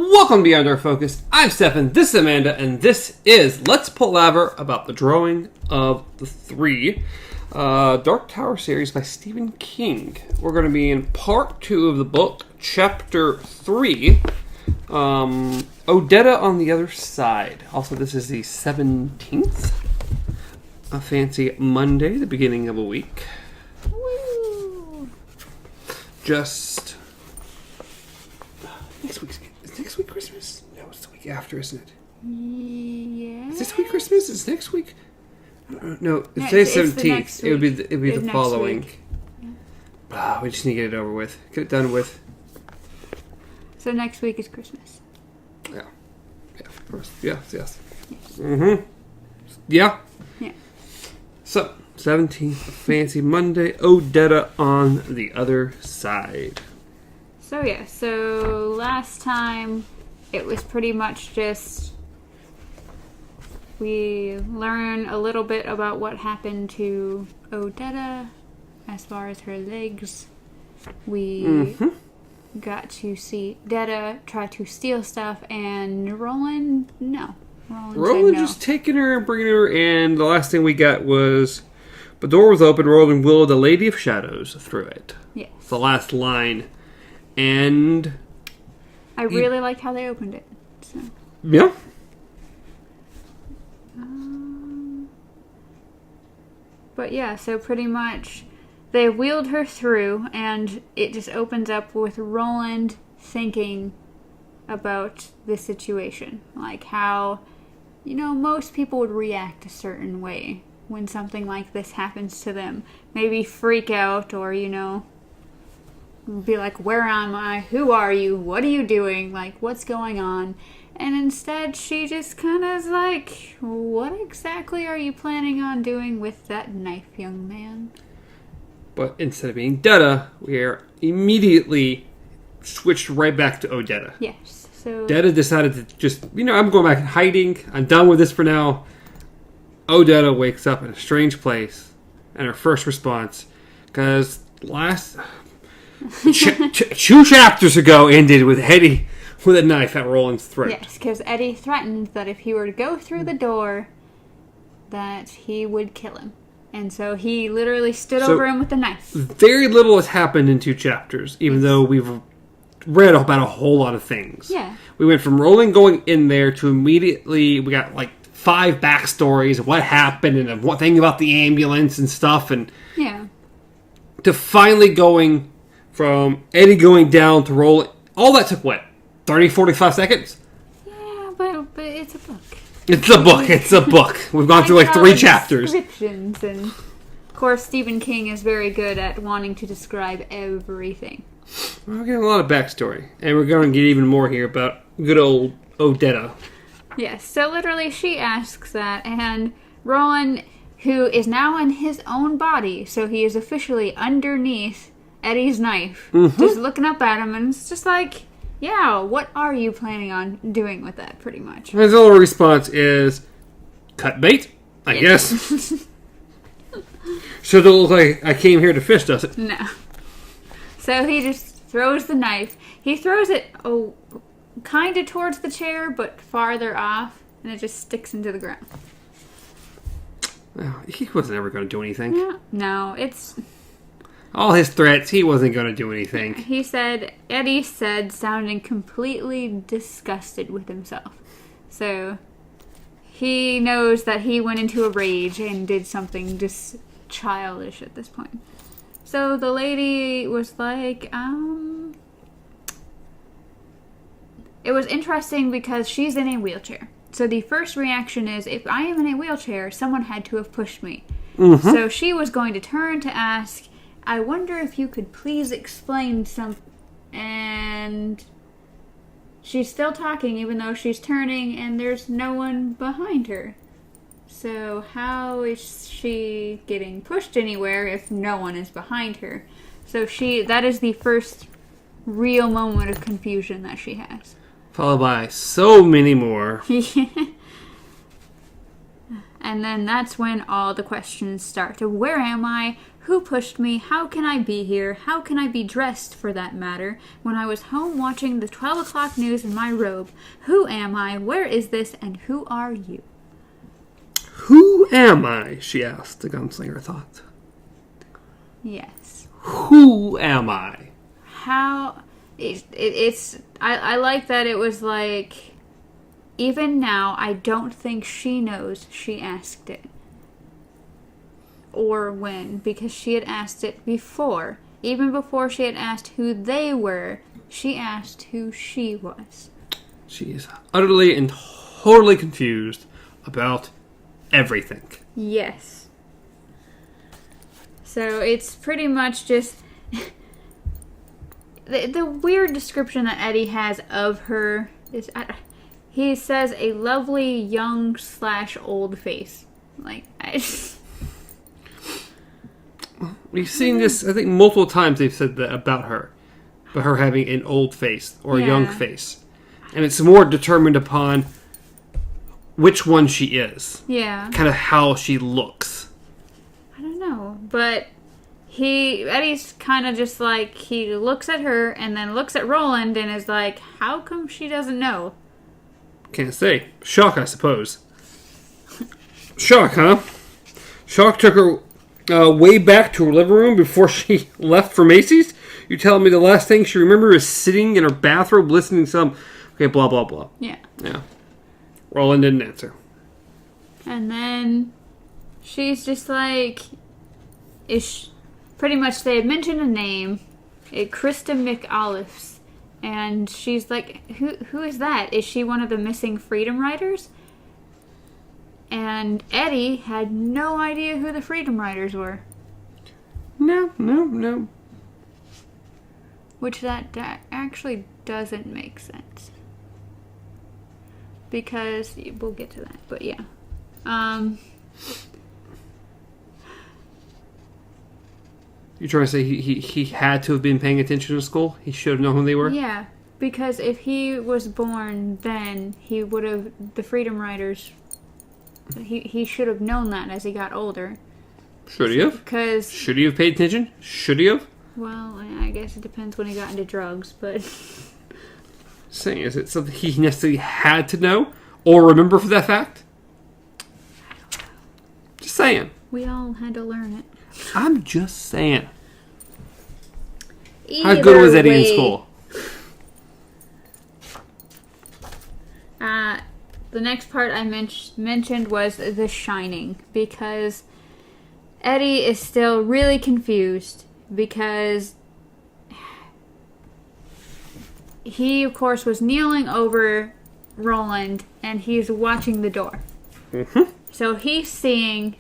Welcome to Beyond Our Focus. I'm Stefan, this is Amanda, and this is Let's Palaver about the drawing of the three. Dark Tower series by Stephen King. We're going to be in part 2 of the book, chapter 3, Odetta on the Other Side. Also, this is the 17th. A fancy Monday, the beginning of a week. Woo! Just... Is next week Christmas? No, it's the week after, isn't it? Yeah. Is this week Christmas? Is next week? No, it's today's 17th. It would be the following. Yeah. We just need to get it over with. Get it done with. So next week is Christmas. Yeah. Yeah, of course. Yes. Mm-hmm. Yeah. Yeah. So, 17th, fancy Monday, Odetta on the Other Side. So last time it was pretty much just we learn a little bit about what happened to Odetta as far as her legs. We got to see Odetta try to steal stuff, and Roland, no. Roland just taking her and bringing her, and the last thing we got was the door was open, Roland willed the Lady of Shadows through it. Yes. It's the last line. And I really liked how they opened it. So. Yeah. But yeah, so pretty much they wheeled her through, and it just opens up with Roland thinking about the situation. Like how, most people would react a certain way when something like this happens to them. Maybe freak out or, be like, where am I? Who are you? What are you doing? Like, what's going on? And instead, she just kind of is like, what exactly are you planning on doing with that knife, young man? But instead of being Detta, we are immediately switched right back to Odetta. Yes. So Detta decided to just, I'm going back in hiding. I'm done with this for now. Odetta wakes up in a strange place. And her first response, because two chapters ago ended with Eddie with a knife at Roland's throat. Yes, because Eddie threatened that if he were to go through the door, that he would kill him. And so he literally stood over him with a knife. Very little has happened in 2 chapters, even though we've read about a whole lot of things. Yeah. We went from Roland going in there to immediately, we got like 5 backstories of what happened and one thing about the ambulance and stuff. And yeah. To finally going from Eddie going down to Roland. All that took, 30, 45 seconds? Yeah, but it's a book. It's a book. We've gone through like 3 chapters. Descriptions, and of course Stephen King is very good at wanting to describe everything. We're getting a lot of backstory. And we're going to get even more here about good old Odetta. Yes, so literally she asks that, and Roland, who is now in his own body, so he is officially underneath Eddie's knife, just looking up at him, and it's just like, yeah, what are you planning on doing with that, pretty much? His little response is, cut bait, I guess. So it looks like I came here to fish, does it? No. So he just throws the knife. He throws it kind of towards the chair, but farther off, and it just sticks into the ground. Well, he wasn't ever going to do anything. Yeah. No, it's... All his threats, he wasn't going to do anything. Eddie said, sounding completely disgusted with himself. So, he knows that he went into a rage and did something just childish at this point. So, the lady was like, It was interesting because she's in a wheelchair. So, the first reaction is, if I am in a wheelchair, someone had to have pushed me. Mm-hmm. So, she was going to turn to ask, I wonder if you could please explain something. And she's still talking even though she's turning and there's no one behind her. So how is she getting pushed anywhere if no one is behind her? So that is the first real moment of confusion that she has. Followed by so many more. And then that's when all the questions start. Where am I? Who pushed me? How can I be here? How can I be dressed, for that matter, when I was home watching the 12 o'clock news in my robe? Who am I? Where is this? And who are you? Who am I? She asked. The gunslinger thought. Yes. Who am I? How... I like that it was like... Even now, I don't think she knows she asked it. Or when, because she had asked it before. Even before she had asked who they were, she asked who she was. She is utterly and totally confused about everything. Yes. So it's pretty much just... the weird description that Eddie has of her is... he says a lovely young/old face. Like, We've seen this, I think, multiple times they've said that about her. About her having an old face or a young face. And it's more determined upon which one she is. Yeah. Kind of how she looks. I don't know. But Eddie's kind of just like, he looks at her and then looks at Roland and is like, how come she doesn't know? Can't say. Shock, I suppose. Shock, huh? Shock took her way back to her living room before she left for Macy's? You telling me the last thing she remembered is sitting in her bathrobe listening to some... Okay, blah, blah, blah. Yeah. Roland didn't answer. And then she's just like... pretty much they had mentioned a name. Krista McAuliffe. And she's like, who is that? Is she one of the missing Freedom Riders? And Eddie had no idea who the Freedom Riders were. No. Which that actually doesn't make sense. Because, we'll get to that, but yeah. You're trying to say he had to have been paying attention to school? He should have known who they were? Yeah, because if he was born then, he would have, the Freedom Riders... He should have known that as he got older. Should he have? Because... Should he have paid attention? Should he have? Well, I guess it depends when he got into drugs, but... Saying, is it something he necessarily had to know? Or remember for that fact? Just saying. We all had to learn it. I'm just saying. How good was Eddie in school? The next part I mentioned was The Shining, because Eddie is still really confused, because he, of course, was kneeling over Roland, and he's watching the door. Mm-hmm. So he's seeing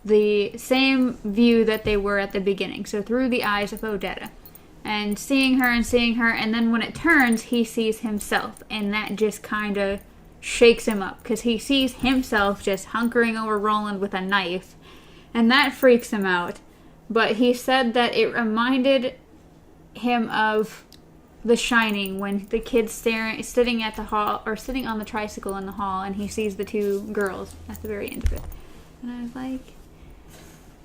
the same view that they were at the beginning, so through the eyes of Odetta. And seeing her, and then when it turns, he sees himself, and that just kind of shakes him up, because he sees himself just hunkering over Roland with a knife, and that freaks him out. But he said that it reminded him of The Shining, when the kid's sitting at the hall, or sitting on the tricycle in the hall, and he sees the two girls at the very end of it. And I was like,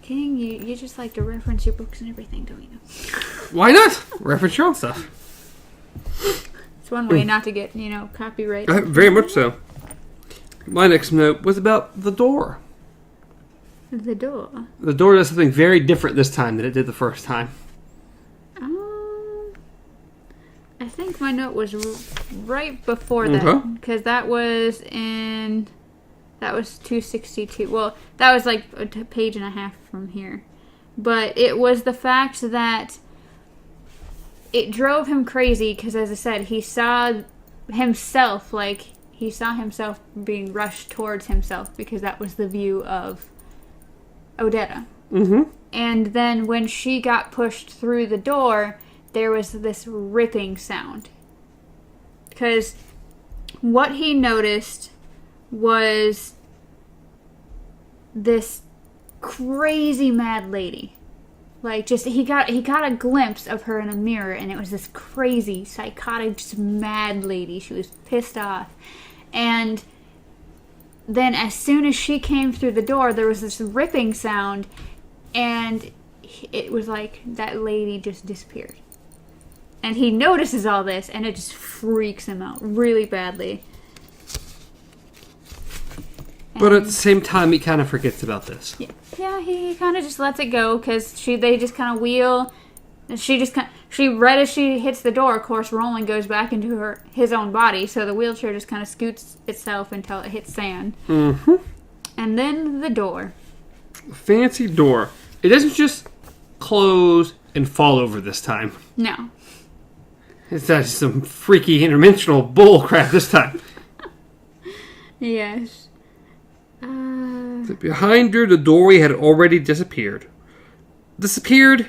King, you just like to reference your books and everything, don't you? Why not? Reference your own stuff. It's one way not to get, copyright. Very much so. My next note was about the door. The door? The door does something very different this time than it did the first time. I think my note was right before that. Because that was 262. Well, that was like a page and a half from here. But it was the fact that it drove him crazy because, as I said, he saw himself being rushed towards himself because that was the view of Odetta. Mm-hmm. And then when she got pushed through the door, there was this ripping sound. Because what he noticed was this crazy mad lady. Like, just, he got a glimpse of her in a mirror, and it was this crazy, psychotic, just mad lady. She was pissed off. And then as soon as she came through the door, there was this ripping sound, And it was like that lady just disappeared. And he notices all this, and it just freaks him out really badly. But at the same time, he kind of forgets about this. Yeah, he kind of just lets it go, because they just kind of wheel. Right as she hits the door, of course, Roland goes back into his own body, so the wheelchair just kind of scoots itself until it hits sand. Mm-hmm. And then the door. Fancy door. It doesn't just close and fall over this time. No. It's actually some freaky interdimensional bull crap this time. Yes. Behind her, the doorway had already disappeared. Disappeared?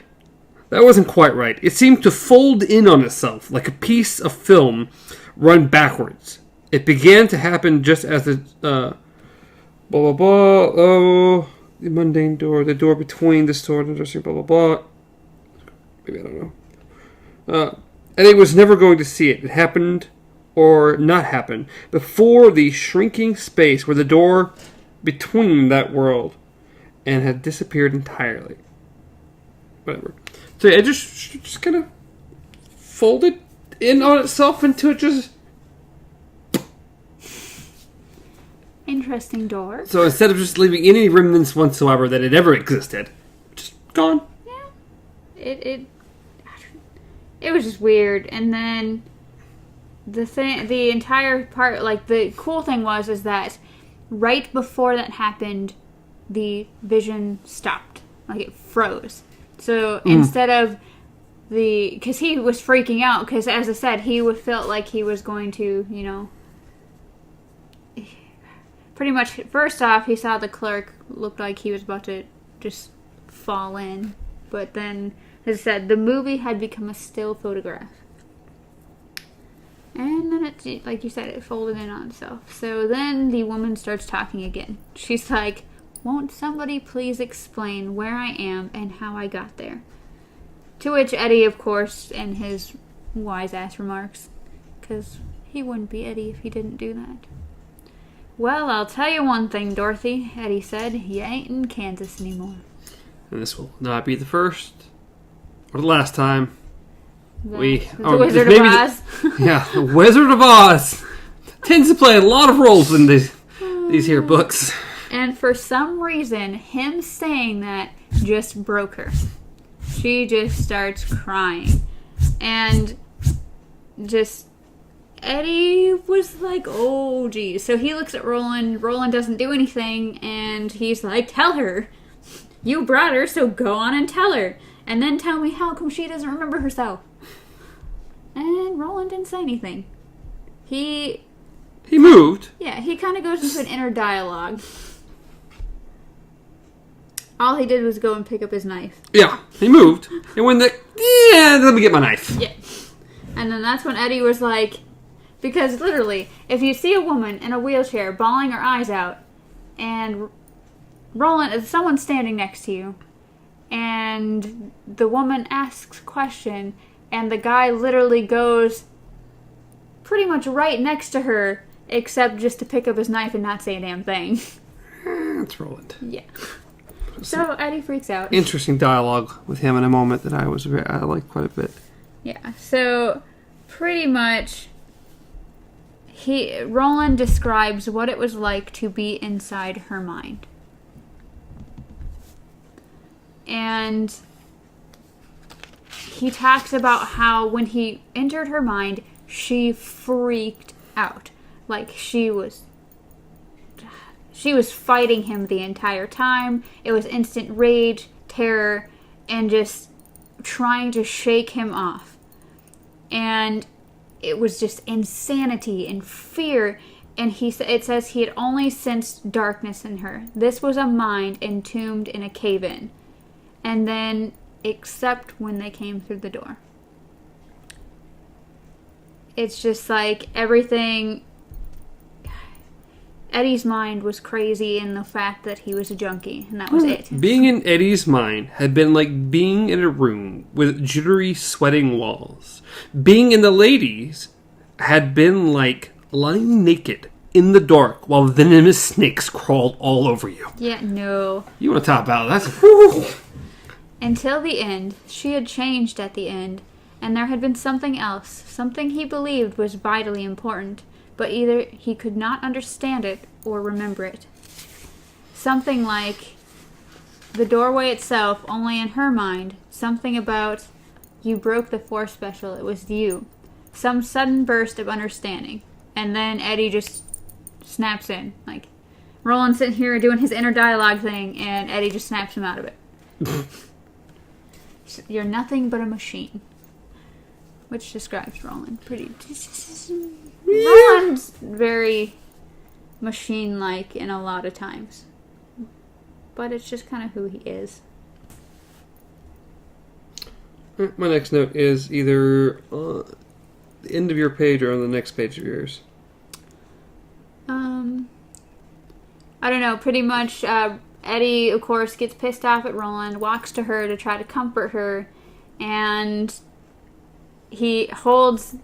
That wasn't quite right. It seemed to fold in on itself, like a piece of film run backwards. It began to happen just as the... the mundane door, the door between the store and the dressing, blah, blah, blah. Maybe I don't know. And he was never going to see it. It happened, or not happen, before the shrinking space where the door between that world and had disappeared entirely. Whatever. So it just kind of folded in on itself into just... Interesting door. So instead of just leaving any remnants whatsoever that it ever existed, just gone. Yeah. It was just weird. And then the entire part, like, the cool thing is that right before that happened, the vision stopped. Like, it froze. So instead of because he was freaking out, because as I said, he felt like he was going to, pretty much, first off, he saw the clerk looked like he was about to just fall in. But then, as I said, the movie had become a still photograph. And then it, like you said, it folded in on itself. So then the woman starts talking again. She's like, "Won't somebody please explain where I am and how I got there?" To which Eddie, of course, in his wise-ass remarks, because he wouldn't be Eddie if he didn't do that. "Well, I'll tell you one thing, Dorothy," Eddie said. "You ain't in Kansas anymore." And this will not be the first or the last time The Wizard of Oz. The Wizard of Oz tends to play a lot of roles in these here books. And for some reason, him saying that just broke her. She just starts crying. And just... Eddie was like, oh, geez. So he looks at Roland. Roland doesn't do anything. And he's like, "Tell her. You brought her, so go on and tell her. And then tell me how come she doesn't remember herself." And Roland didn't say anything. He moved. Yeah, he kind of goes into an inner dialogue. All he did was go and pick up his knife. Yeah, he moved. And when let me get my knife. Yeah. And then that's when Eddie was like, because literally, if you see a woman in a wheelchair bawling her eyes out, and Roland, if someone's standing next to you, and the woman asks a question, and the guy literally goes pretty much right next to her, except just to pick up his knife and not say a damn thing. That's Roland. Yeah. So Eddie freaks out. Interesting dialogue with him in a moment that I liked quite a bit. Yeah. So pretty much, Roland describes what it was like to be inside her mind. And he talks about how when he entered her mind, she freaked out. Like, she was fighting him the entire time. It was instant rage, terror, and just trying to shake him off. And it was just insanity and fear. And it says he had only sensed darkness in her. This was a mind entombed in a cave-in. And then, except when they came through the door. It's just like everything... Eddie's mind was crazy in the fact that he was a junkie, and that was it. Being in Eddie's mind had been like being in a room with jittery, sweating walls. Being in the ladies had been like lying naked in the dark while venomous snakes crawled all over you. Yeah, no. You want to talk about that? Until the end, she had changed at the end, and there had been something else, something he believed was vitally important, but either he could not understand it or remember it. Something like the doorway itself, only in her mind, something about, you broke the Force special, it was you. Some sudden burst of understanding. And then Eddie just snaps in. Like, Roland's sitting here doing his inner dialogue thing, and Eddie just snaps him out of it. You're nothing but a machine. Which describes Roland pretty... Roland's very machine-like in a lot of times. But it's just kind of who he is. My next note is either the end of your page or on the next page of yours. I don't know. Pretty much, Eddie, of course, gets pissed off at Roland, walks to her to try to comfort her, and he holds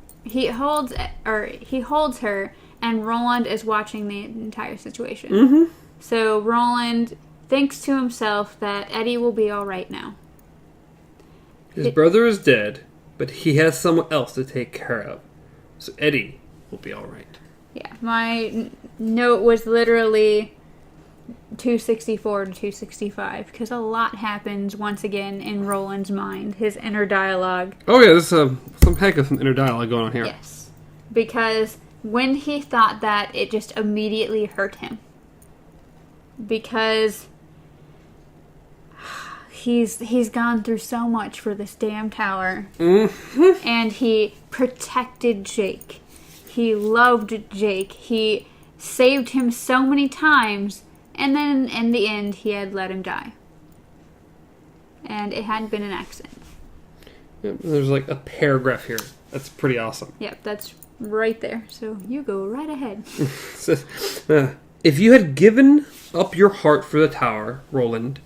her, and Roland is watching the entire situation. Mm-hmm. So Roland thinks to himself that Eddie will be all right now. His brother is dead, but he has someone else to take care of. So Eddie will be all right. Yeah, my note was literally 264 to 265, because a lot happens once again in Roland's mind, his inner dialogue. Oh yeah, there's some heck of some inner dialogue going on here. Yes, because when he thought that, it just immediately hurt him. Because he's gone through so much for this damn tower. Mm-hmm. And he protected Jake. He loved Jake. He saved him so many times, and then in the end he had let him die. And it hadn't been an accident. Yep, there's like a paragraph here. That's pretty awesome. Yep, that's right there. So you go right ahead. If you had given up your heart for the tower, Roland,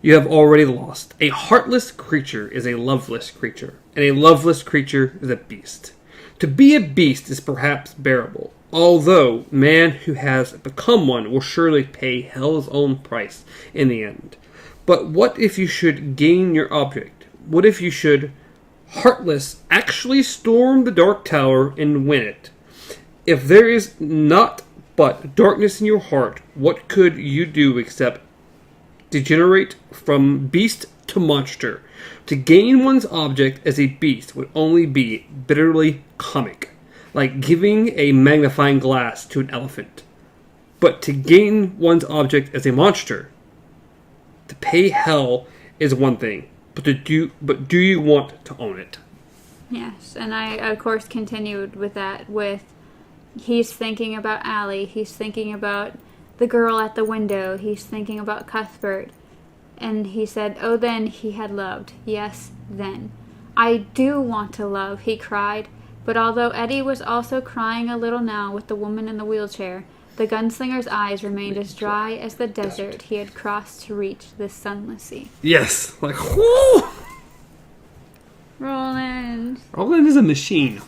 you have already lost. A heartless creature is a loveless creature, and a loveless creature is a beast. To be a beast is perhaps bearable, although man who has become one will surely pay hell's own price in the end. But what if you should gain your object? What if you should, heartless, actually storm the Dark Tower and win it? If there is not but darkness in your heart, what could you do except degenerate from beast to monster? To gain one's object as a beast would only be bitterly comic, like giving a magnifying glass to an elephant. But to gain one's object as a monster, to pay hell is one thing, but do you want to own it? Yes, and I, of course, continued with that, with he's thinking about Allie, he's thinking about the girl at the window, he's thinking about Cuthbert. And he said, oh, then he had loved. Yes, then. I do want to love, he cried. But although Eddie was also crying a little now with the woman in the wheelchair, the gunslinger's eyes remained as dry as the desert he had crossed to reach the sunless sea. Yes, like, whoo! Roland. Roland is a machine.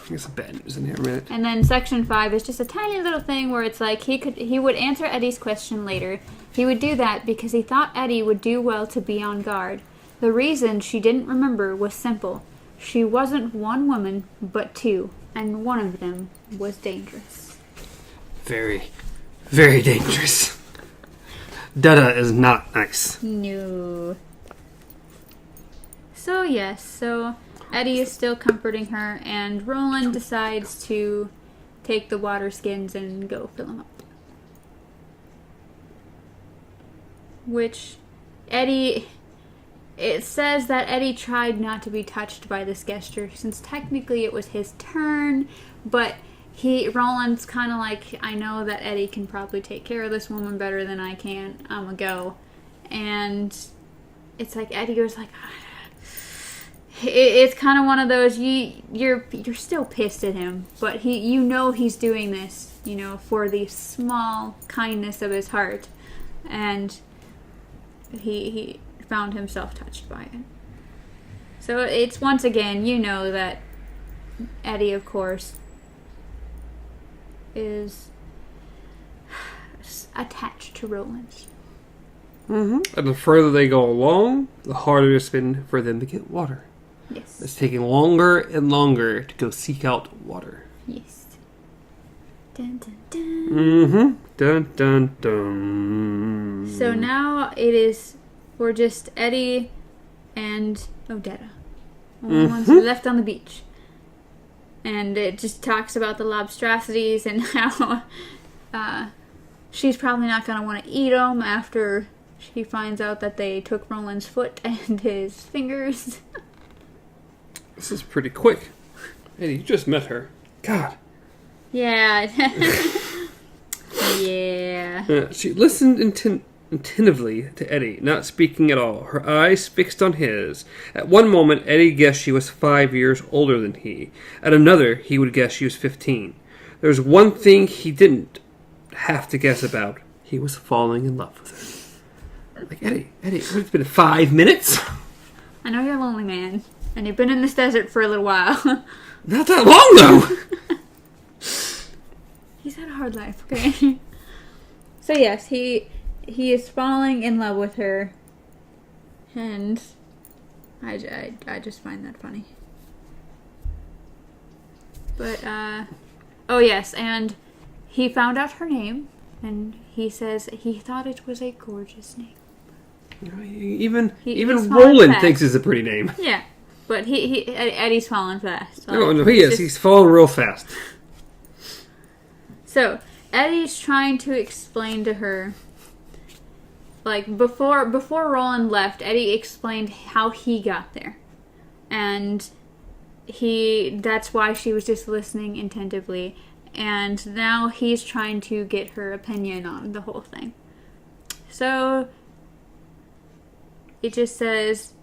Get some bad news in here a minute. And then section 5 is just a tiny little thing where it's like he would answer Eddie's question later. He would do that because he thought Eddie would do well to be on guard. The reason she didn't remember was simple. She wasn't one woman, but two, and one of them was dangerous. Very, very dangerous. Odetta is not nice. No. So yes, Eddie is still comforting her, and Roland decides to take the water skins and go fill them up. Which, it says that Eddie tried not to be touched by this gesture, since technically it was his turn, but Roland's kind of like, I know that Eddie can probably take care of this woman better than I can, I'm gonna go. And it's like, Eddie goes like, it's kind of one of those, you're still pissed at him, but he's doing this, for the small kindness of his heart, and he found himself touched by it. So it's once again, that Eddie, of course, is attached to Roland's. Mm-hmm. And the further they go along, the harder it's been for them to get water. Yes. It's taking longer and longer to go seek out water. Yes. Dun, dun, dun. Mm-hmm. Dun, dun, dun. So now we're just Eddie and Odetta. Only ones left on the beach. And it just talks about the lobstrosities and how she's probably not going to want to eat them after she finds out that they took Roland's foot and his fingers. This is pretty quick. Eddie, you just met her. God. Yeah. Yeah. She listened attentively to Eddie, not speaking at all, her eyes fixed on his. At one moment, Eddie guessed she was 5 years older than he. At another, he would guess she was 15. There was one thing he didn't have to guess about. He was falling in love with her. Like, Eddie, it's been 5 minutes? I know you're a lonely man, and you've been in this desert for a little while. Not that long, though! He's had a hard life, okay? So yes, he is falling in love with her, and I just find that funny. But, oh yes, and he found out her name, and he says he thought it was a gorgeous name. Even he's Roland thinks it's a pretty name. Yeah, but Eddie's falling fast. No, he is. He's falling real fast. So, Eddie's trying to explain to her, like, before Roland left, Eddie explained how he got there. And that's why she was just listening attentively. And now he's trying to get her opinion on the whole thing. So, it just says,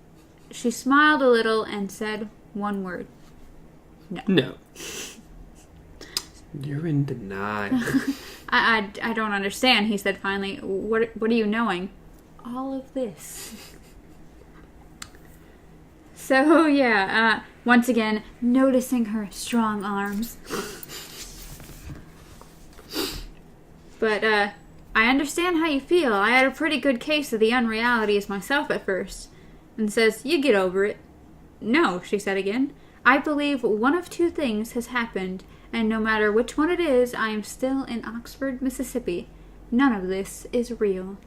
she smiled a little and said one word. No. No. You're in denial. I don't understand, he said finally. What are you knowing? All of this. So, yeah, once again, noticing her strong arms. But, I understand how you feel. I had a pretty good case of the unrealities myself at first. And says, you get over it. No, she said again. I believe one of two things has happened, and no matter which one it is, I am still in Oxford, Mississippi. None of this is real.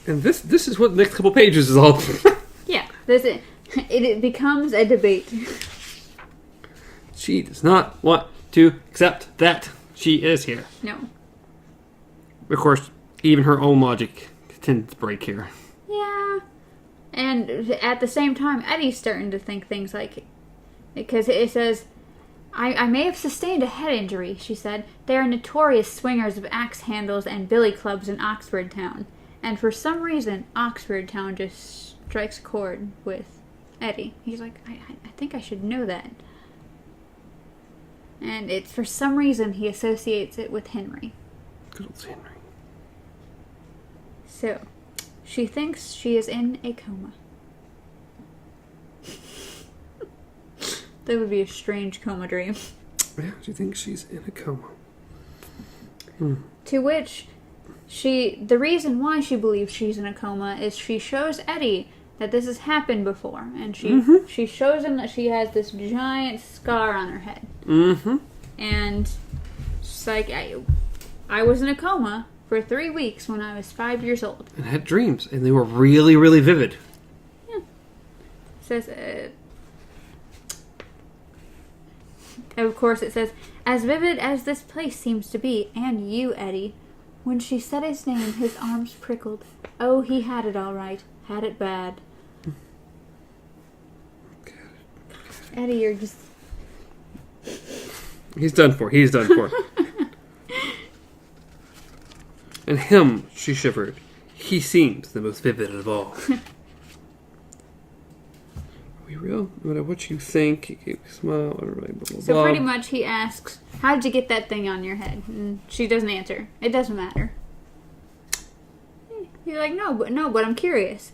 And this is what the next couple pages is all about. Yeah, it becomes a debate. She does not want to accept that she is here. No. Of course, even her own logic tends to break here. Yeah. And at the same time, Eddie's starting to think things like... Because it says, I may have sustained a head injury, she said. They are notorious swingers of axe handles and billy clubs in Oxford Town. And for some reason, Oxford Town just strikes a chord with Eddie. He's like, I think I should know that. And it's for some reason he associates it with Henry. Good old Henry. So, she thinks she is in a coma. That would be a strange coma dream. Yeah, she thinks she's in a coma. To which, the reason why she believes she's in a coma is she shows Eddie that this has happened before. And she shows him that she has this giant scar on her head. Mm-hmm. And she's like, I was in a coma for 3 weeks when I was 5 years old. And had dreams, and they were really, really vivid. Yeah. Says, of course it says, as vivid as this place seems to be, and you, Eddie. When she said his name, his arms prickled. Oh, he had it all right. Had it bad. Eddie, you're just... He's done for. And him, she shivered. He seems the most vivid of all. Are we real? No matter what you think, you keep a smile, blah, blah, blah. So pretty much he asks, how'd you get that thing on your head? And she doesn't answer. It doesn't matter. He's like, no, but I'm curious.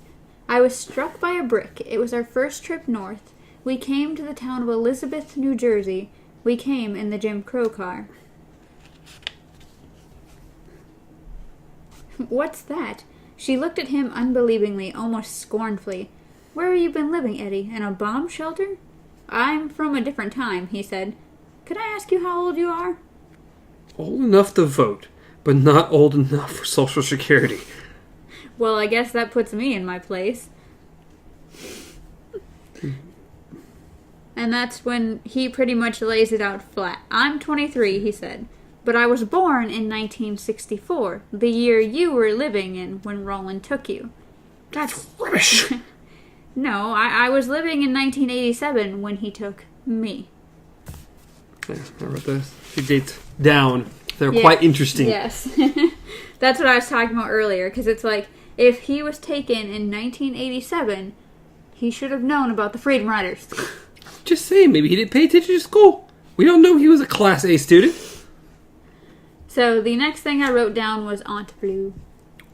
I was struck by a brick. It was our first trip north. We came to the town of Elizabeth, New Jersey. We came in the Jim Crow car. What's that? She looked at him unbelievingly, almost scornfully. Where have you been living, Eddie? In a bomb shelter? I'm from a different time, he said. Could I ask you how old you are? Old enough to vote, but not old enough for Social Security. Well, I guess that puts me in my place. And that's when he pretty much lays it out flat. I'm 23, he said. But I was born in 1964, the year you were living in when Roland took you. That's rubbish. No, I was living in 1987 when he took me. Yeah, I wrote this. She dates down. They're quite interesting. Yes. That's what I was talking about earlier, because it's like, if he was taken in 1987, he should have known about the Freedom Riders. Just saying, maybe he didn't pay attention to school. We don't know he was a Class A student. So the next thing I wrote down was Aunt Blue.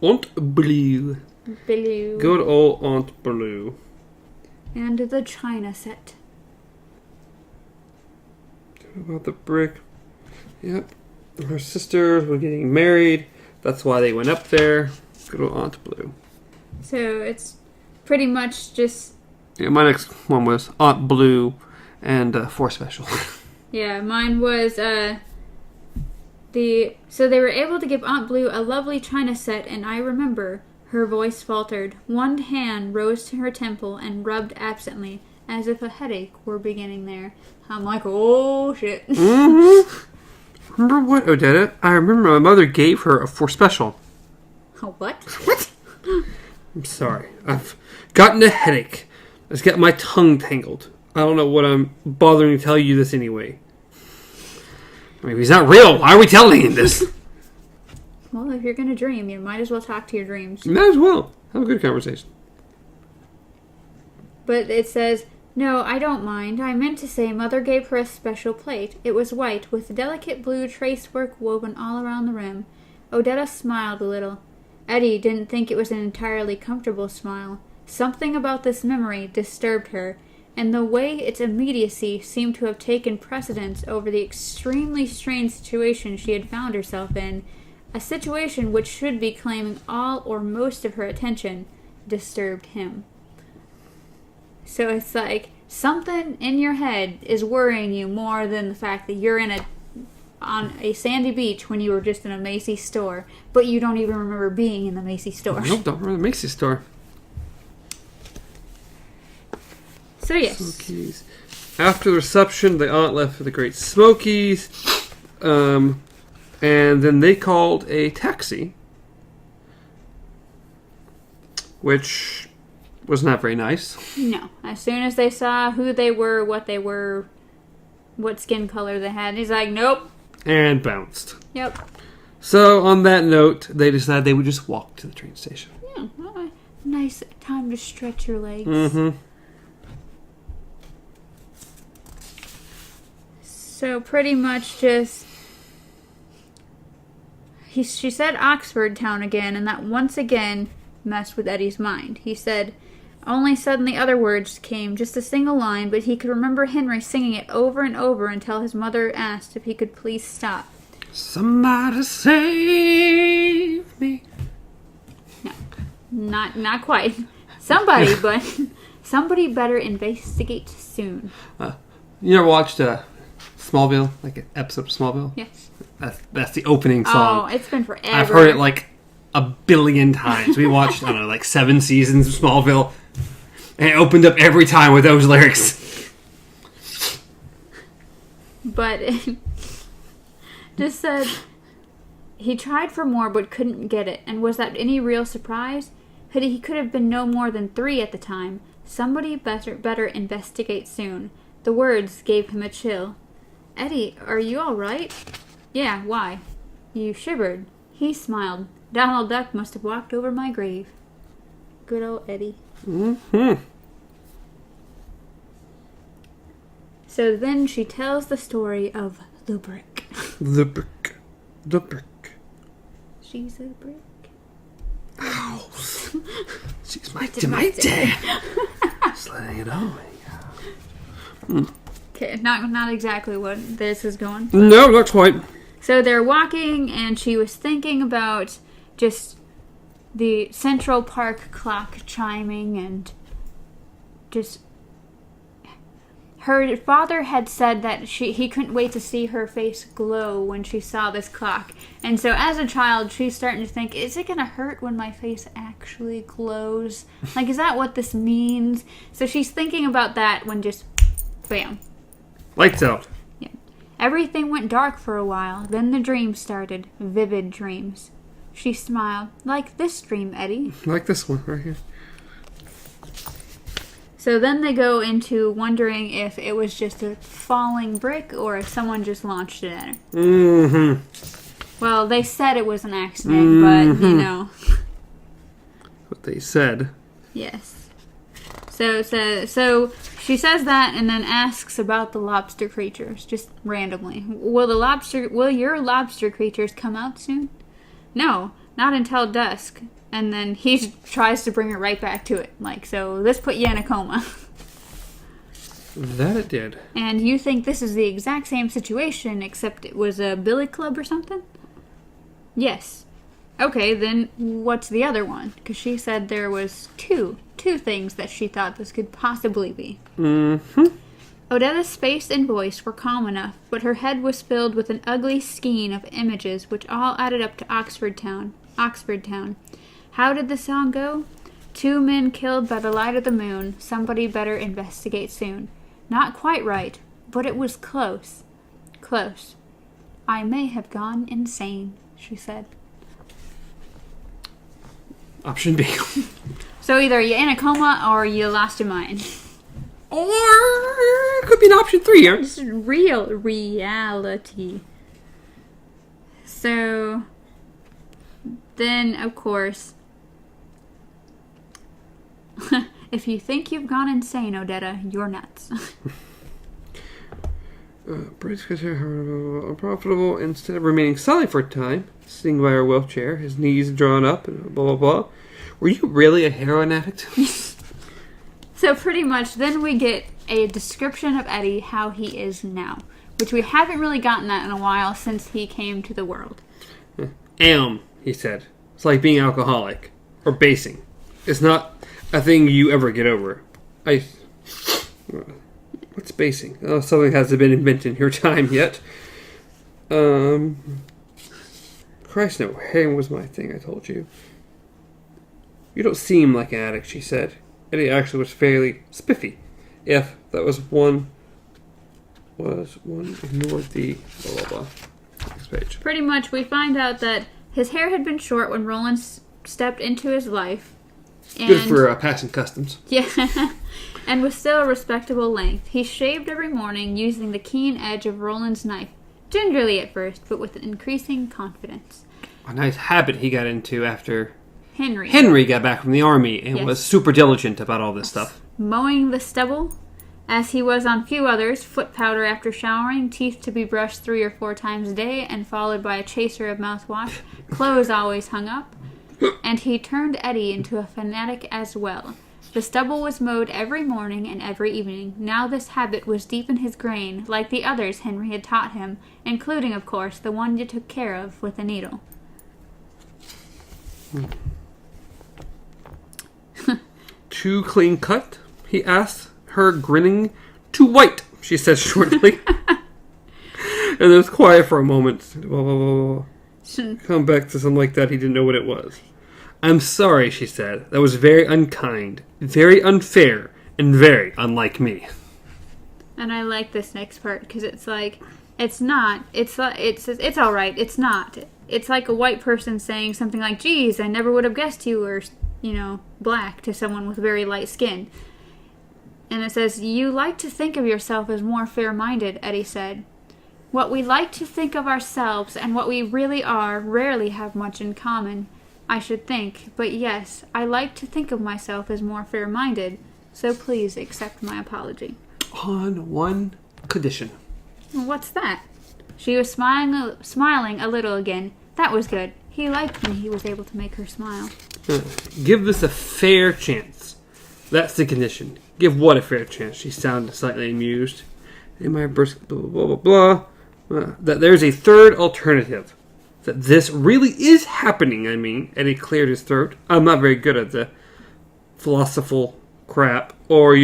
Aunt Blue. Blue. Good old Aunt Blue. And the China set. About the brick. Yep. Her sisters were getting married. That's why they went up there. Good old Aunt Blue. So it's pretty much just... Yeah, my next one was Aunt Blue and 4 Special. Yeah, mine was So they were able to give Aunt Blue a lovely china set, and I remember her voice faltered. One hand rose to her temple and rubbed absently, as if a headache were beginning there. I'm like, oh shit. Mm-hmm. Remember what, Odetta? I remember my mother gave her a 4 Special. What? What? I'm sorry. I've gotten a headache. It's got my tongue tangled. I don't know what I'm bothering to tell you this anyway. I mean, if he's not real, why are we telling him this? Well, if you're going to dream, you might as well talk to your dreams. You might as well. Have a good conversation. But it says, no, I don't mind. I meant to say Mother gave her a special plate. It was white, with delicate blue tracework woven all around the rim. Odetta smiled a little. Eddie didn't think it was an entirely comfortable smile. Something about this memory disturbed her, and the way its immediacy seemed to have taken precedence over the extremely strange situation she had found herself in, a situation which should be claiming all or most of her attention, disturbed him. So it's like, something in your head is worrying you more than the fact that you're on a sandy beach when you were just in a Macy's store, but you don't even remember being in the Macy's store. Nope, don't remember the Macy's store. So yes. Smokies. After the reception, the aunt left for the Great Smokies, and then they called a taxi, which was not very nice. No. As soon as they saw who they were, what skin color they had, he's like, nope. And bounced. Yep. So, on that note, they decided they would just walk to the train station. Yeah, well, nice time to stretch your legs. Mm-hmm. So pretty much just... She said Oxford Town again, and that once again messed with Eddie's mind. He said, only suddenly other words came, just a single line, but he could remember Henry singing it over and over until his mother asked if he could please stop. Somebody save me. No, not quite. Somebody, but somebody better investigate soon. You ever watched Smallville, like an episode of Smallville? Yes. That's the opening song. Oh, it's been forever. I've heard it like a billion times. We watched, I don't know, like 7 seasons of Smallville, and it opened up every time with those lyrics. But it just said he tried for more but couldn't get it. And was that any real surprise? He could have been no more than 3 at the time. Somebody better investigate soon. The words gave him a chill. Eddie, are you all right? Yeah, why? You shivered. He smiled. Donald Duck must have walked over my grave. Good old Eddie. Mm-hmm. So then she tells the story of the brick. The brick. The brick. She's a brick. Ow. She's my dad. Just letting it go. Okay, not exactly what this is going. No, not quite. So they're walking, and she was thinking about just the Central Park clock chiming, and just... Her father had said that he couldn't wait to see her face glow when she saw this clock. And so as a child, she's starting to think, is it going to hurt when my face actually glows? Like, is that what this means? So she's thinking about that when just, bam. Lights out. Yeah. Everything went dark for a while. Then the dreams started. Vivid dreams. She smiled. Like this dream, Eddie. Like this one right here. So then they go into wondering if it was just a falling brick or if someone just launched it at her. Mm-hmm. Well, they said it was an accident, but, you know. What they said. Yes. So she says that and then asks about the lobster creatures, just randomly. Will your lobster creatures come out soon? No, not until dusk. And then he tries to bring her right back to it. Like, so this put you in a coma. That it did. And you think this is the exact same situation, except it was a billy club or something? Yes. Okay, then what's the other one? Because she said there was two things that she thought this could possibly be. Mm-hmm. Odetta's face and voice were calm enough, but her head was filled with an ugly skein of images which all added up to Oxford Town. How did the song go? 2 men killed by the light of the moon. Somebody better investigate soon. Not quite right, but it was close. Close. I may have gone insane, she said. Option B. So either you're in a coma or you lost your mind. Or it could be an option 3 here. This is real reality. So then, of course, if you think you've gone insane, Odetta, you're nuts. Brace unprofitable. Instead of remaining silent for a time, sitting by her wheelchair, his knees drawn up, and blah, blah, blah. Were you really a heroin addict? So pretty much, then we get a description of Eddie, how he is now. Which we haven't really gotten that in a while since he came to the world. He said. It's like being alcoholic. Or basing. It's not a thing you ever get over. What's basing? Oh, something hasn't been invented in your time yet. Christ, no. Heroin was my thing, I told you. You don't seem like an addict, she said. Eddie actually was fairly spiffy. If that was one, ignore the blah, blah, blah. Next page. Pretty much, we find out that his hair had been short when Roland stepped into his life. And, good for passing customs. Yeah. And was still a respectable length. He shaved every morning using the keen edge of Roland's knife. Gingerly at first, but with an increasing confidence. A nice habit he got into after Henry got back from the army and was super diligent about all this stuff. Mowing the stubble, as he was on few others, foot powder after showering, teeth to be brushed 3 or 4 times a day, and followed by a chaser of mouthwash, clothes always hung up, and he turned Eddie into a fanatic as well. The stubble was mowed every morning and every evening. Now this habit was deep in his grain, like the others Henry had taught him, including, of course, the one you took care of with a needle. Too clean cut? He asked, her grinning. Too white, she said shortly. And it was quiet for a moment. Blah, blah, blah, blah. Come back to something like that, he didn't know what it was. I'm sorry, she said. That was very unkind, very unfair, and very unlike me. And I like this next part, because it's like, it's not, it's alright, it's not. It's like a white person saying something like, geez, I never would have guessed you were, black, to someone with very light skin. And it says, you like to think of yourself as more fair-minded, Eddie said. What we like to think of ourselves and what we really are rarely have much in common, I should think. But yes, I like to think of myself as more fair-minded, so please accept my apology. On one condition. What's that? She was smiling a little again. That was good. He liked me. He was able to make her smile. Give this a fair chance. That's the condition. Give what a fair chance? She sounded slightly amused. In my brisk blah, blah, blah, blah, blah. That there's a third alternative. that this really is happening, I mean. Eddie cleared his throat. I'm not very good at the philosophical crap. Or,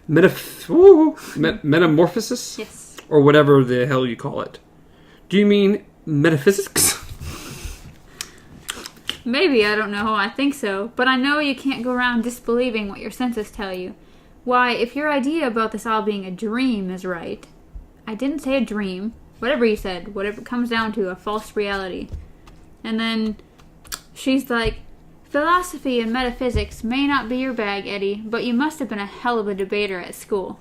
metamorphosis? Yes. Or whatever the hell you call it. Do you mean metaphysics? Maybe, I don't know. I think so. But I know you can't go around disbelieving what your senses tell you. Why, if your idea about this all being a dream is right... I didn't say a dream. Whatever you said. Whatever it comes down to, a false reality. And then she's like, philosophy and metaphysics may not be your bag, Eddie, but you must have been a hell of a debater at school.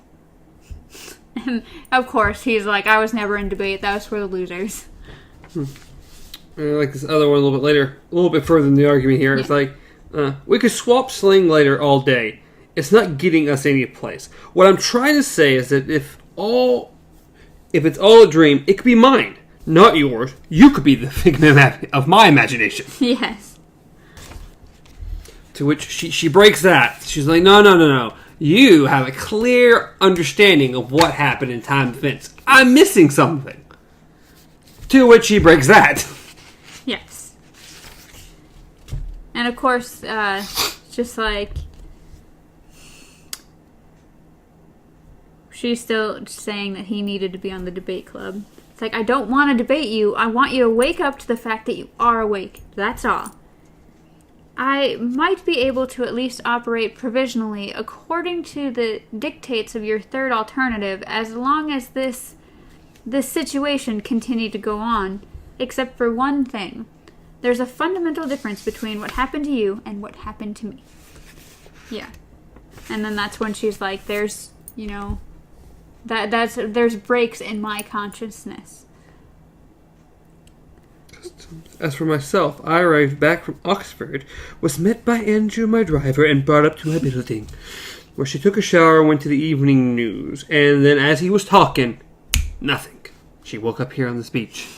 And, of course, he's like, I was never in debate. That was for the losers. I like this other one a little bit later. A little bit further in the argument here. Yeah. It's like, we could swap slang later all day. It's not getting us any place. What I'm trying to say is that if it's all a dream, it could be mine, not yours. You could be the figment of my imagination. Yes. To which she breaks that. She's like, no. You have a clear understanding of what happened in time events. I'm missing something. To which she breaks that. Yes. And of course, just like... She's still saying that he needed to be on the debate club. It's like, I don't want to debate you. I want you to wake up to the fact that you are awake. That's all. I might be able to at least operate provisionally according to the dictates of your third alternative as long as this situation continued to go on, except for one thing. There's a fundamental difference between what happened to you and what happened to me. Yeah. And then that's when she's like, there's breaks in my consciousness. As for myself, I arrived back from Oxford, was met by Andrew, my driver, and brought up to my building, where she took a shower and went to the evening news. And then as he was talking, nothing. She woke up here on this beach.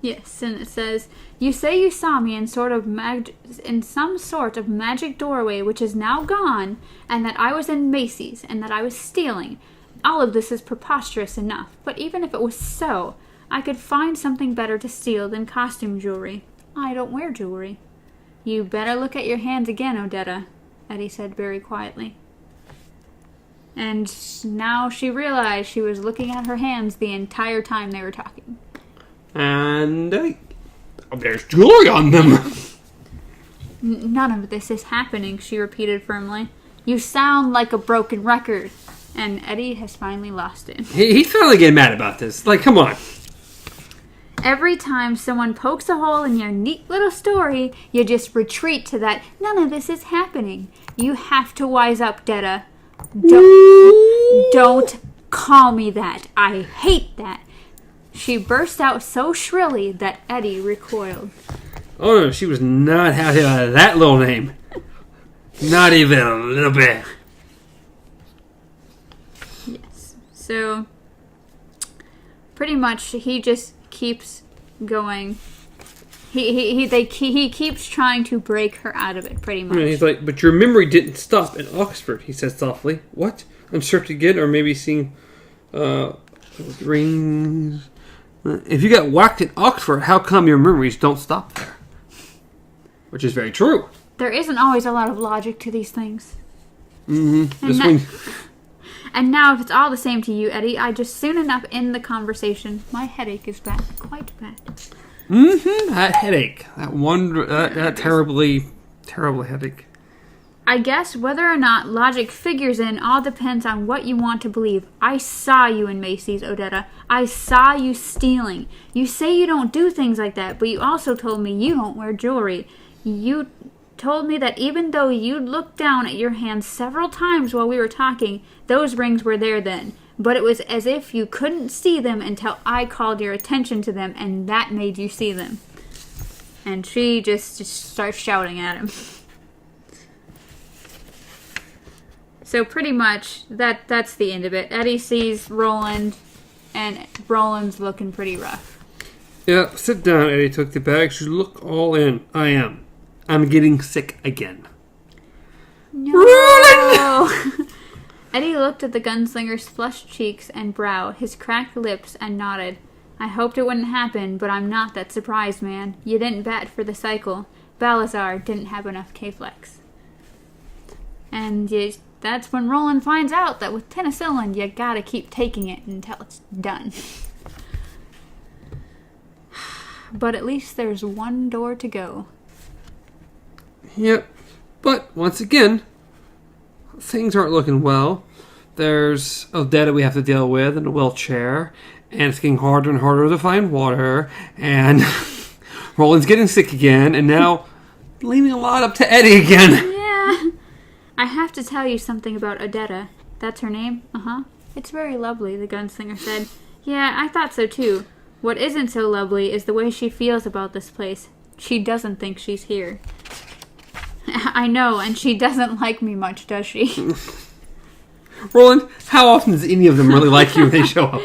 Yes, and it says, you say you saw me in some sort of magic doorway which is now gone, and that I was in Macy's, and that I was stealing. All of this is preposterous enough, but even if it was so, I could find something better to steal than costume jewelry. I don't wear jewelry. You better look at your hands again, Odetta, Eddie said very quietly. And now she realized she was looking at her hands the entire time they were talking. And there's jewelry on them. None of this is happening, she repeated firmly. You sound like a broken record. And Eddie has finally lost it. He's finally getting mad about this. Like, come on. Every time someone pokes a hole in your neat little story, you just retreat to that, none of this is happening. You have to wise up, Detta. Don't call me that. I hate that. She burst out so shrilly that Eddie recoiled. Oh no, she was not happy about that little name. Not even a little bit. Yes. So, pretty much, he just keeps going. He keeps trying to break her out of it, pretty much. And he's like, but your memory didn't stop in Oxford, he said softly. What? I'm searching again, or maybe seeing rings. If you got whacked in Oxford, how come your memories don't stop there? Which is very true. There isn't always a lot of logic to these things. Mm-hmm. And now, if it's all the same to you, Eddie, I just soon enough end the conversation. My headache is back, quite bad. Mm-hmm. That headache. That terrible headache. I guess whether or not logic figures in all depends on what you want to believe. I saw you in Macy's, Odetta. I saw you stealing. You say you don't do things like that, but you also told me you don't wear jewelry. You told me that even though you'd looked down at your hands several times while we were talking, those rings were there then. But it was as if you couldn't see them until I called your attention to them, and that made you see them. And she just starts shouting at him. So pretty much, that's the end of it. Eddie sees Roland, and Roland's looking pretty rough. Yeah, sit down, Eddie took the bags. You look all in. I am. I'm getting sick again. No! Roland! Eddie looked at the gunslinger's flushed cheeks and brow, his cracked lips, and nodded. I hoped it wouldn't happen, but I'm not that surprised, man. You didn't bat for the cycle. Balazar didn't have enough K-Flex. And that's when Roland finds out that with penicillin, you gotta keep taking it until it's done. But at least there's one door to go. Yep. But, once again, things aren't looking well. There's Odetta we have to deal with in a wheelchair, and it's getting harder and harder to find water, and Roland's getting sick again, and now leaving a lot up to Eddie again. Yeah. I have to tell you something about Odetta. That's her name? Uh-huh. It's very lovely, the gunslinger said. Yeah, I thought so too. What isn't so lovely is the way she feels about this place. She doesn't think she's here. I know, and she doesn't like me much, does she? Roland, how often does any of them really like you when they show up?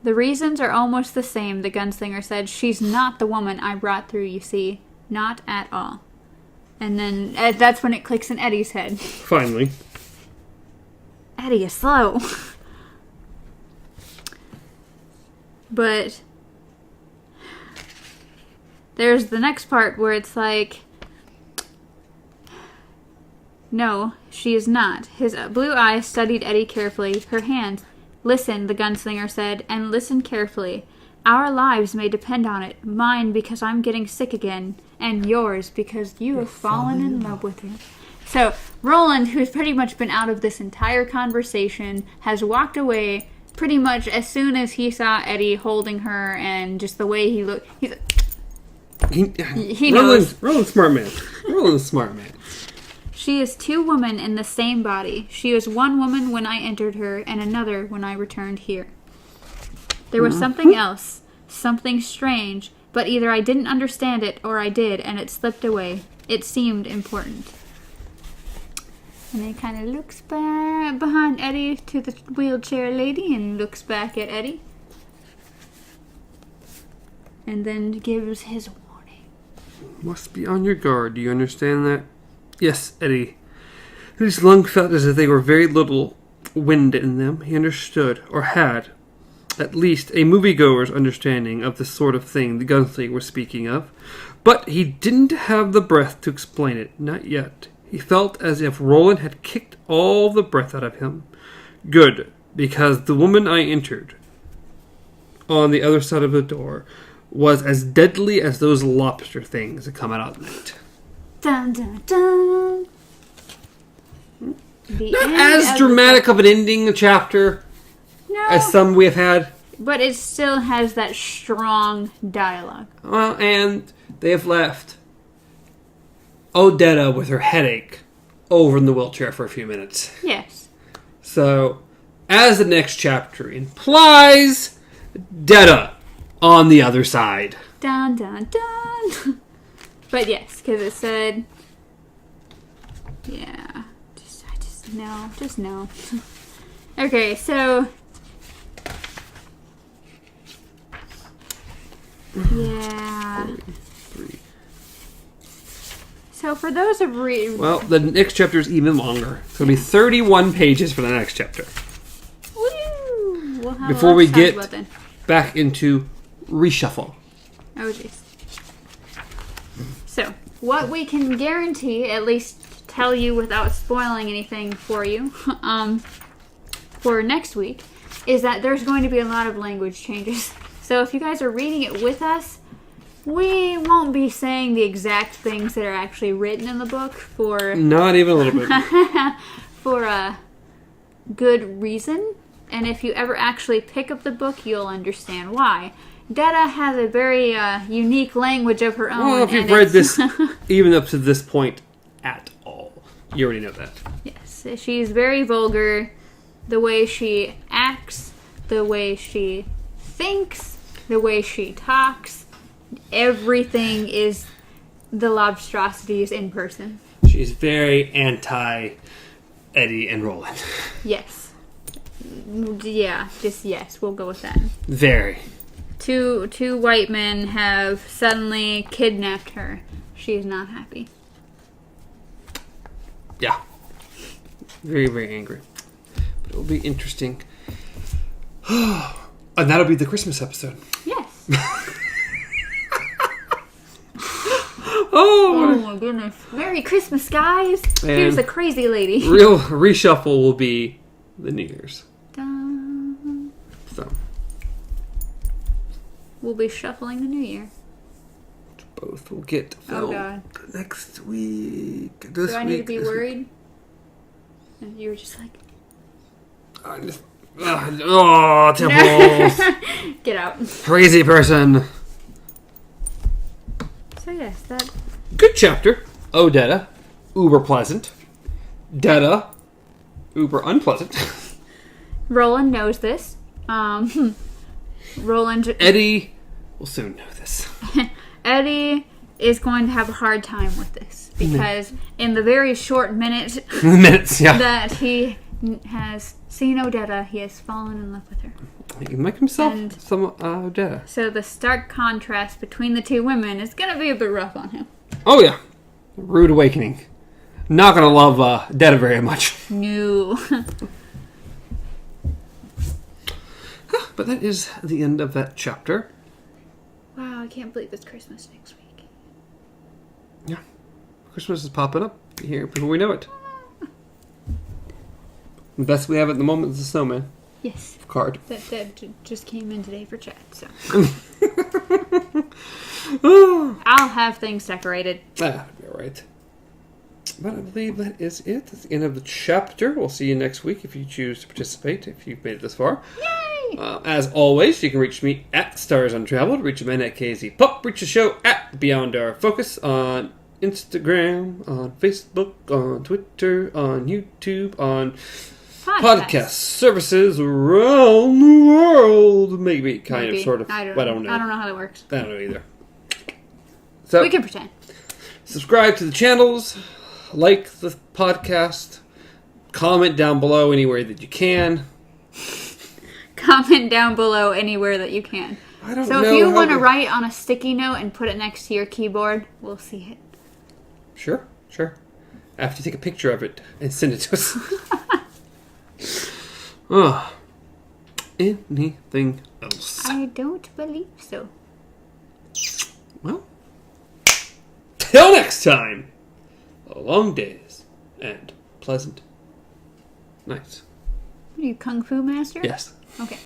The reasons are almost the same, the gunslinger said. She's not the woman I brought through, you see. Not at all. And then that's when it clicks in Eddie's head. Finally. Eddie is slow. But there's the next part where it's like, no, she is not. His blue eyes studied Eddie carefully. Her hands. Listen, the gunslinger said, and listen carefully. Our lives may depend on it. Mine because I'm getting sick again, and yours because you have fallen in love with her. So, Roland, who's pretty much been out of this entire conversation, has walked away pretty much as soon as he saw Eddie holding her and just the way he looked. He's he knows. Roland's smart man. Roland's smart man. She is two women in the same body. She was one woman when I entered her, and another when I returned here. There was something else, something strange, but either I didn't understand it or I did, and it slipped away. It seemed important. And he kind of looks back behind Eddie to the wheelchair lady and looks back at Eddie. And then gives his warning. Must be on your guard. Do you understand that? Yes, Eddie. His lungs felt as if they were very little wind in them. He understood, or had, at least a moviegoer's understanding of the sort of thing the gunslinger was speaking of. But he didn't have the breath to explain it. Not yet. He felt as if Roland had kicked all the breath out of him. Good, because the woman I entered on the other side of the door was as deadly as those lobster things that come out at night. Dun, dun, dun. Not as dramatic of an ending chapter as some we have had. But it still has that strong dialogue. Well, and they have left Odetta with her headache over in the wheelchair for a few minutes. Yes. So, as the next chapter implies, Detta on the other side. Dun, dun, dun. But yes, because it said, yeah, just no. Okay, so, yeah. So for those of well, the next chapter is even longer. It's going to be 31 pages for the next chapter. Woo! We'll have before we get about then. Back into reshuffle. Oh, jeez. So, what we can guarantee, at least tell you without spoiling anything for you, for next week, is that there's going to be a lot of language changes. So if you guys are reading it with us, we won't be saying the exact things that are actually written in the book for... Not even a little bit. For a good reason. And if you ever actually pick up the book, you'll understand why. Detta has a very unique language of her own. Well, if you've read this even up to this point at all, you already know that. Yes, she's very vulgar. The way she acts, the way she thinks, the way she talks, everything is the lobstrosities in person. She's very anti-Eddie and Roland. Yes. Yeah, just yes, we'll go with that. Very. Two white men have suddenly kidnapped her. She is not happy. Yeah. Very, very angry. But it'll be interesting. And that'll be the Christmas episode. Yes. Oh my goodness. Merry Christmas, guys. Here's the crazy lady. Real reshuffle will be the New Year's. Dun. So. We'll be shuffling the New Year. Both will get filmed next week. This Do I need to be worried? And you were just like... temples. Get out. Crazy person. So yes, that... Good chapter. Odetta. Uber pleasant. Detta. Uber unpleasant. Roland knows this. Roland... Eddie will soon know this. Eddie is going to have a hard time with this. Because in the very short minutes that he has seen Odetta, he has fallen in love with her. He can make himself some Odetta. So the stark contrast between the two women is going to be a bit rough on him. Oh yeah. Rude awakening. Not going to love Odetta very much. No. But that is the end of that chapter. Wow, I can't believe it's Christmas next week. Yeah. Christmas is popping up here before we know it. The best we have at the moment is the snowman. Yes. Card. That just came in today for chat, so. I'll have things decorated. You're right. But I believe that is it. That's the end of the chapter. We'll see you next week if you choose to participate, if you've made it this far. Yay! As always, you can reach me at Stars Untraveled, reach Amanda at KZ Pup, reach the show at Beyond Our Focus on Instagram, on Facebook, on Twitter, on YouTube, on podcast services around the world. Maybe, kind of, sort of. I don't know. I don't know how that works. I don't know either. So we can pretend. Subscribe to the channels, like the podcast, comment down below anywhere that you can. Comment down below anywhere that you can. I don't know. So if you want to write on a sticky note and put it next to your keyboard, we'll see it. Sure. I have to take a picture of it and send it to us. Anything else? I don't believe so. Well, till next time, long days and pleasant nights. Are you Kung Fu Master? Yes. Okay.